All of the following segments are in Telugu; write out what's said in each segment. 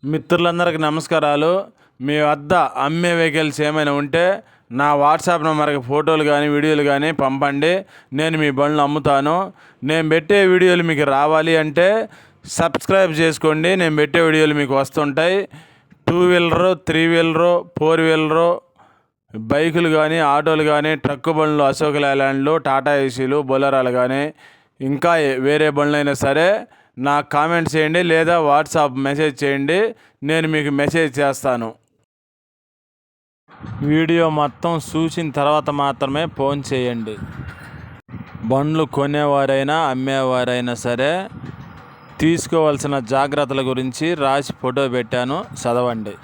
మిత్రులందరికీ నమస్కారాలు. మీ వద్ద అమ్మే వెహికల్స్ ఏమైనా ఉంటే నా వాట్సాప్ నెంబర్కి ఫోటోలు కానీ వీడియోలు కానీ పంపండి. నేను మీ బండ్లు అమ్ముతాను. నేను పెట్టే వీడియోలు మీకు రావాలి అంటే సబ్స్క్రైబ్ చేసుకోండి. నేను పెట్టే వీడియోలు మీకు వస్తుంటాయి. 2 వీలరు, 3 వీలరు, 4 వీలరు బైకులు కానీ, ఆటోలు కానీ, ట్రక్కు బండ్లు, అశోక్ లేలాండ్లు, టాటా ఏసీలు, బొలెరోలు కానీ, ఇంకా వేరే బండ్లైనా సరే నాకు కామెంట్ చేయండి లేదా వాట్సాప్ మెసేజ్ చేయండి. నేను మీకు మెసేజ్ చేస్తాను. వీడియో మొత్తం చూసిన తర్వాత మాత్రమే ఫోన్ చేయండి. బండ్లు కొనేవారైనా అమ్మేవారైనా సరే తీసుకోవాల్సిన జాగ్రత్తల గురించి రాసి ఫోటో పెట్టాను, చదవండి.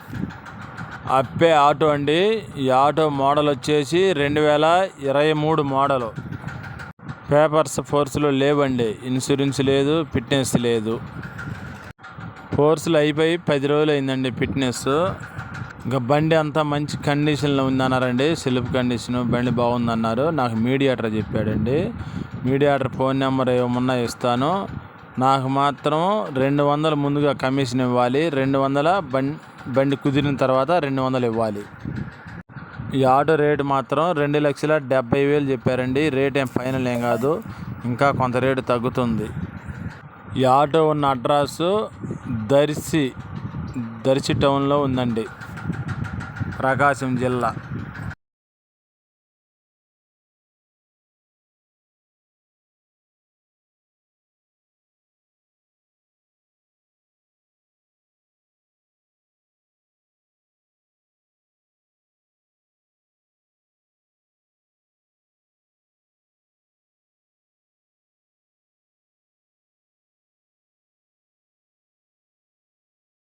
అప్పే ఆటో అండి. ఈ ఆటో మోడల్ వచ్చేసి 2023 మోడలు. పేపర్స్ ఫోర్స్లో లేవండి. ఇన్సూరెన్స్ లేదు, ఫిట్నెస్ లేదు. ఫోర్స్లు అయిపోయి 10 రోజులు అయిందండి ఫిట్నెస్. ఇంకా బండి అంతా మంచి కండిషన్లో ఉందన్నారండి. సెల్ఫ్ కండిషను, బండి బాగుందన్నారు. నాకు మీడియేటర్ చెప్పాడండి. మీడియేటర్ ఫోన్ నెంబర్ ఏమన్నా ఇస్తాను. నాకు మాత్రం 200 ముందుగా కమిషన్ ఇవ్వాలి. 200 బండి కుదిరిన తర్వాత 200 ఇవ్వాలి. ఈ ఆటో రేటు మాత్రం 2,70,000 చెప్పారండి. రేట్ ఏం ఫైనల్ ఏం కాదు, ఇంకా కొంత రేటు తగ్గుతుంది. ఈ ఆటో ఉన్న అడ్రస్సు దర్శి టౌన్లో ఉందండి, ప్రకాశం జిల్లా.